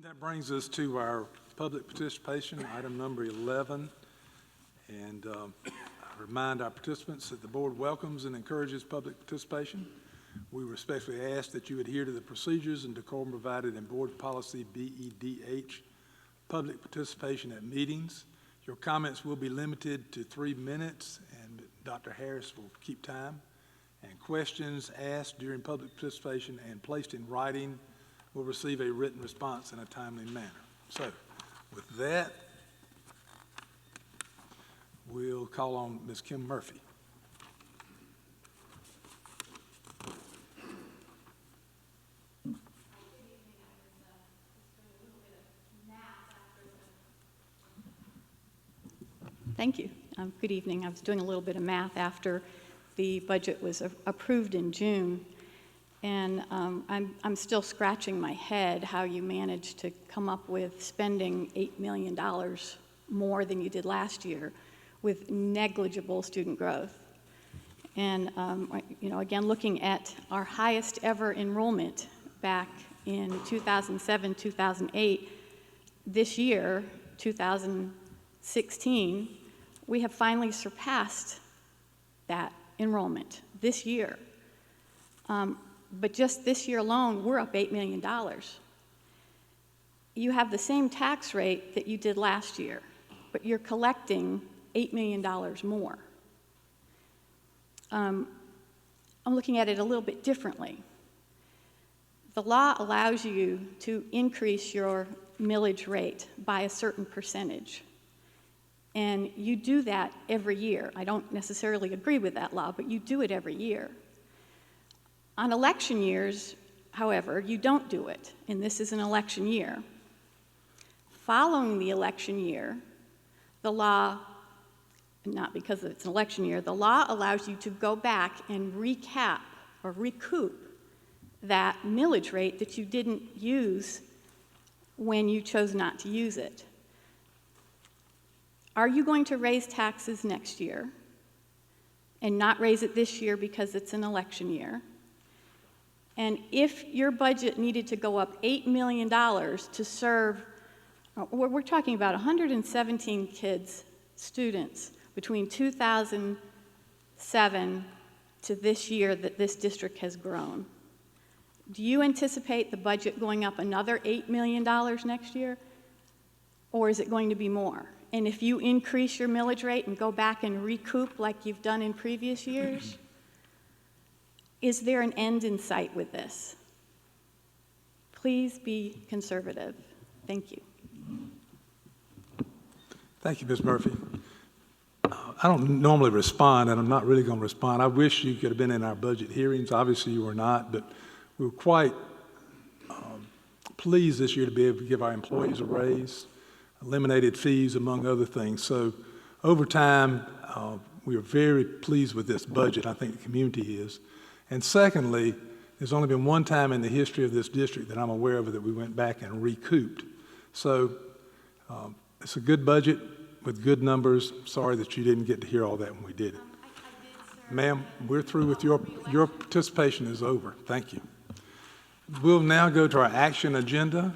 That brings us to our public participation, item number 11. And I remind our participants that the board welcomes and encourages public participation. We respectfully ask that you adhere to the procedures and decorum provided in Board Policy BEDH, public participation at meetings. Your comments will be limited to 3 minutes, and Dr. Harris will keep time. And questions asked during public participation and placed in writing will receive a written response in a timely manner. So, with that, we'll call on Ms. Kim Murphy. Thank you. Good evening. I was doing a little bit of math after the budget was approved in June, and I'm still scratching my head how you managed to come up with spending $8 million more than you did last year with negligible student growth. And again, looking at our highest ever enrollment back in 2007, 2008, this year, 2016, we have finally surpassed that enrollment this year. But just this year alone, we're up $8 million. You have the same tax rate that you did last year, but you're collecting $8 million more. I'm looking at it a little bit differently. The law allows you to increase your millage rate by a certain percentage. And you do that every year. I don't necessarily agree with that law, but you do it every year. On election years, however, you don't do it, and this is an election year. Following the election year, the law, not because it's an election year, the law allows you to go back and recap or recoup that millage rate that you didn't use when you chose not to use it. Are you going to raise taxes next year and not raise it this year because it's an election year? And if your budget needed to go up $8 million to serve, we're talking about 117 kids, students, between 2007 to this year that this district has grown. Do you anticipate the budget going up another $8 million next year? Or is it going to be more? And if you increase your millage rate and go back and recoup like you've done in previous years, is there an end in sight with this? Please be conservative. Thank you. Thank you, Ms. Murphy. I don't normally respond, and I'm not really going to respond. I wish you could have been in our budget hearings. Obviously, you were not, but we were quite pleased this year to be able to give our employees a raise, eliminated fees, among other things. So over time, we are very pleased with this budget. I think the community is. And secondly, there's only been one time in the history of this district that I'm aware of that we went back and recouped. So it's a good budget with good numbers. Sorry that you didn't get to hear all that when we did it. Ma'am, we're through with your participation is over. Thank you. We'll now go to our action agenda.